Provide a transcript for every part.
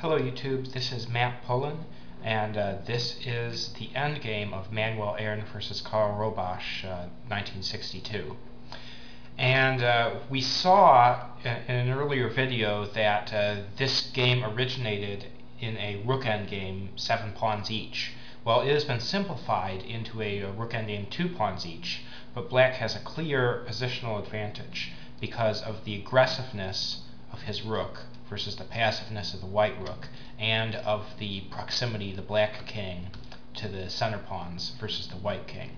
Hello YouTube, this is Matt Pullen, and this is the Endgame of Manuel Aaron versus Karl-Robatsch, 1962. And we saw in an earlier video that this game originated in a Rook endgame, 7 pawns each. Well, it has been simplified into a Rook endgame 2 pawns each, but Black has a clear positional advantage because of the aggressiveness of his Rook versus the passiveness of the White Rook, and of the proximity of the Black King to the center pawns versus the White King.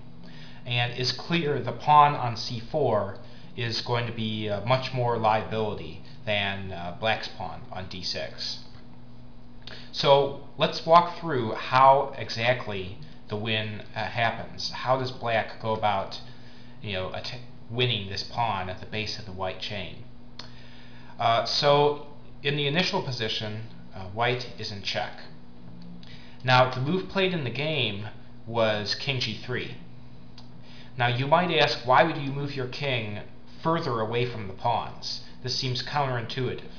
And it's clear the pawn on c4 is going to be much more liability than Black's pawn on d6. So let's walk through how exactly the win happens. How does Black go about winning this pawn at the base of the white chain? So in the initial position, White is in check. Now the move played in the game was king g3. Now you might ask, why would you move your king further away from the pawns? This seems counterintuitive.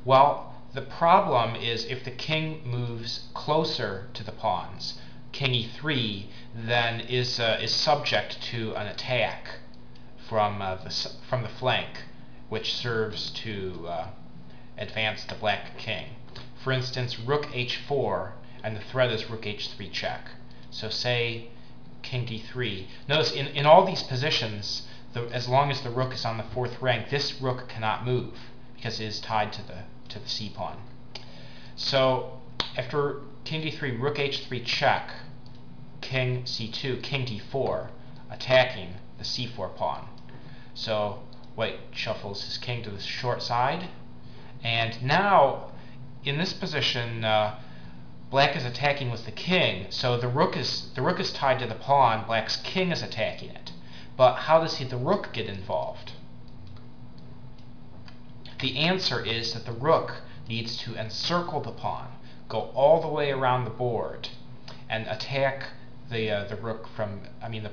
Well, the problem is if the king moves closer to the pawns, king e3 then is subject to an attack from the flank, which serves to advance the Black King. For instance, rook h4, and the threat is rook h3 check. So say king d3. Notice in all these positions, as long as the rook is on the 4th rank, this rook cannot move because it is tied to the c pawn. So after king d3, rook h3 check, king c2, king d4, attacking the c4 pawn. So White shuffles his king to the short side, and now in this position Black is attacking with the king, so the rook is tied to the pawn, Black's king is attacking it. But how does the rook get involved? The answer is that the rook needs to encircle the pawn, go all the way around the board, and attack the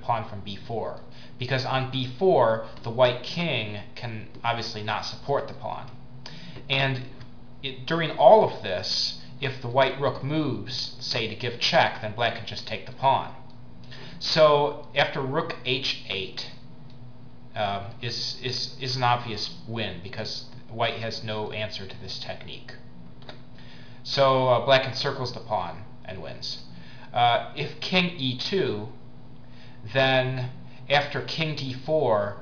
pawn from b4. Because on b4, the White King can obviously not support the pawn. And during all of this, if the White Rook moves, say to give check, then Black can just take the pawn. So after rook h8 is an obvious win because White has no answer to this technique. So Black encircles the pawn and wins. If king e2, then after king d4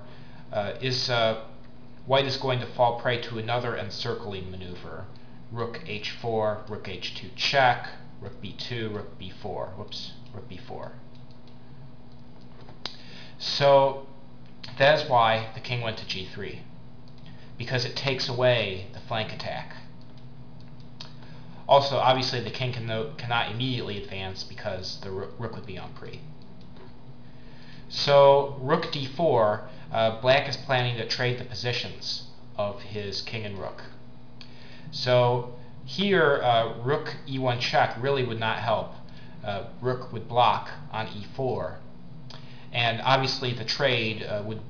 White is going to fall prey to another encircling maneuver. Rook h4, rook h2 check, rook b2, rook b4. Whoops, rook b4. So that is why the king went to g3, because it takes away the flank attack. Also, obviously, the king cannot immediately advance because the rook would be on pre. So rook d4, Black is planning to trade the positions of his king and rook. So here, rook e1 check really would not help. Rook would block on e4, and obviously the trade would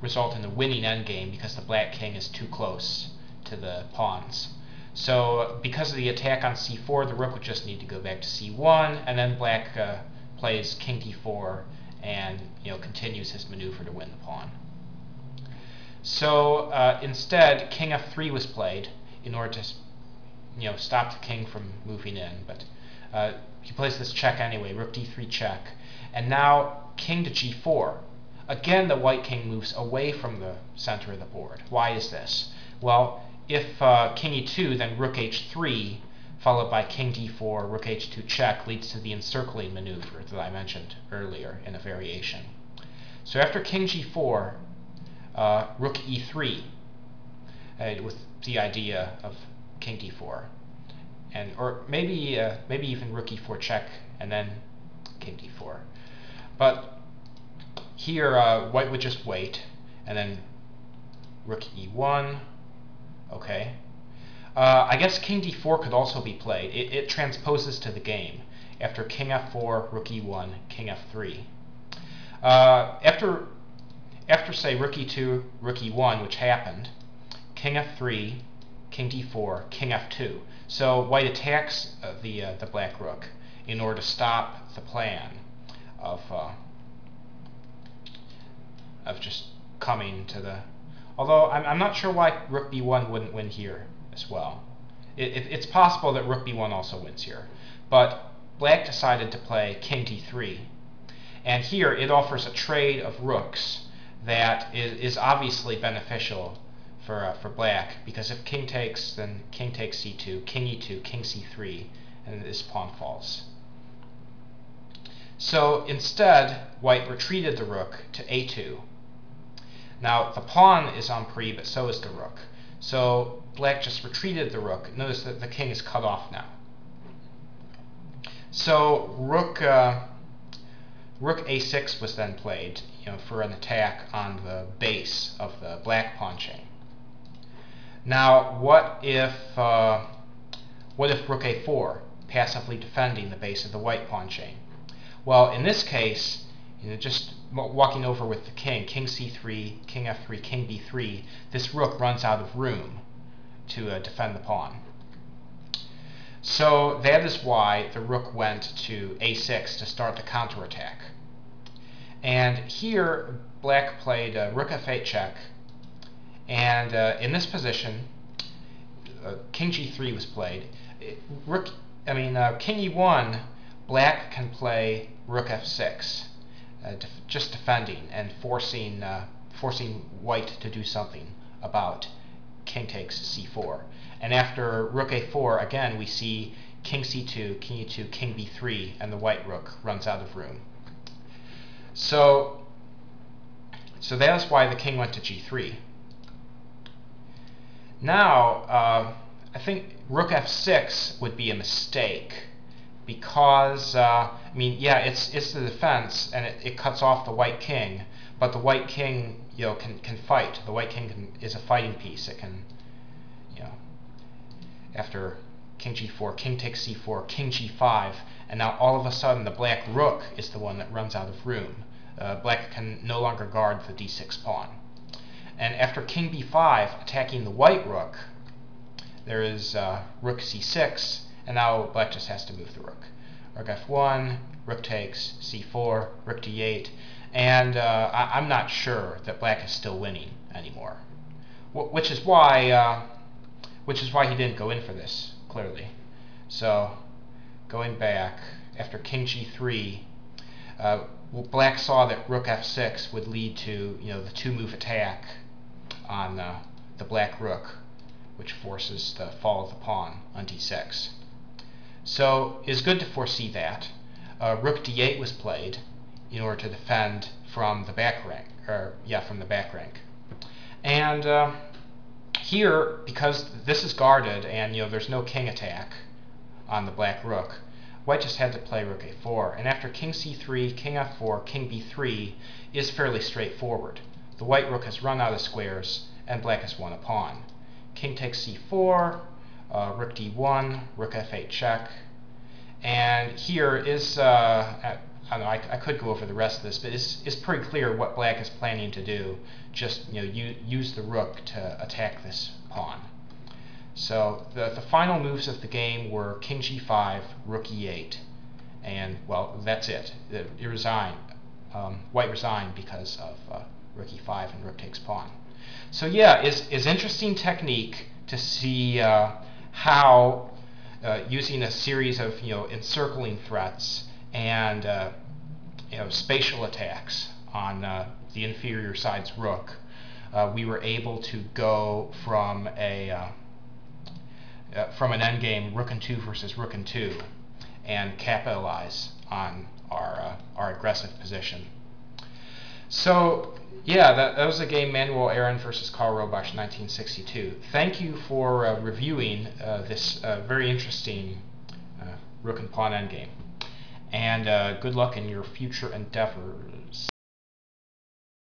result in a winning endgame because the Black King is too close to the pawns. So because of the attack on c4, the rook would just need to go back to c1, and then Black plays king d4 and continues his maneuver to win the pawn. So instead, king f3 was played in order to stop the king from moving in, but he plays this check anyway, rook d3 check, and now king to g4. Again, the White King moves away from the center of the board. Why is this? Well, if king e2, then rook h3, followed by king d4, rook h2 check, leads to the encircling maneuver that I mentioned earlier in a variation. So after king g4, rook e3, with the idea of king d4, or maybe even rook e4 check and then king d4. But here White would just wait, and then rook e1. Okay. I guess king d4 could also be played. It transposes to the game. After king f4, rook e1, king f3. After say rook e2, rook e1, which happened, king f3, king d4, king f2. So white attacks the black rook in order to stop the plan of just coming to the. Although I'm not sure why rook b1 wouldn't win here as well. It's possible that rook b1 also wins here, but black decided to play king d3, and here it offers a trade of rooks that is obviously beneficial for black, because if king takes, then king takes c2, king e2, king c3, and this pawn falls. So instead, white retreated the rook to a2. Now the pawn is on pre, but so is the rook. So black just retreated the rook. Notice that the king is cut off now. So rook a6 was then played, for an attack on the base of the black pawn chain. Now, what if rook a4, passively defending the base of the white pawn chain? Well, in this case, just walking over with the king c3, king f3, king b3, this rook runs out of room to defend the pawn. So that is why the rook went to a6 to start the counterattack. And here, black played rook f8 check, and in this position, king g3 was played. King e1, black can play rook f6, just defending and forcing white to do something about king takes c4. And after rook a4, again we see king c2, king e2, king b3, and the white rook runs out of room. So that is why the king went to g3. Now, I think rook f6 would be a mistake, because it's the defense and it cuts off the white king, but the white king can fight. The white king is a fighting piece. It can, after king g4, king takes c4, king g5, and now all of a sudden the black rook is the one that runs out of room. Black can no longer guard the d6 pawn. And after king b5 attacking the white rook, there is rook c6, and now black just has to move the rook. Rook f1, rook takes, c4, rook d8, and I'm not sure that black is still winning anymore. Which is why he didn't go in for this, clearly. So, going back, after king g3, black saw that rook f6 would lead to the two-move attack on the black rook, which forces the fall of the pawn on d6. So it's good to foresee that. Rook d8 was played in order to defend from the back rank, And here, because this is guarded and there's no king attack on the black rook, white just had to play rook a4. And after king c3, king f4, king b3 is fairly straightforward. The white rook has run out of squares, and black has won a pawn. King takes c4, rook d1, rook f8 check, and here is, I could go over the rest of this, but it's pretty clear what black is planning to do. Just use the rook to attack this pawn. So the final moves of the game were king g5, rook e8, and well, that's it. White resigned because of rook e5 and rook takes pawn. So yeah, it's interesting technique to see how using a series of encircling threats and spatial attacks on the inferior side's rook, we were able to go from an endgame rook and 2 versus rook and 2 and capitalize on our aggressive position. So yeah, that was the game Manuel Aaron versus Karl-Robatsch 1962. Thank you for reviewing this very interesting rook and pawn endgame. And good luck in your future endeavors.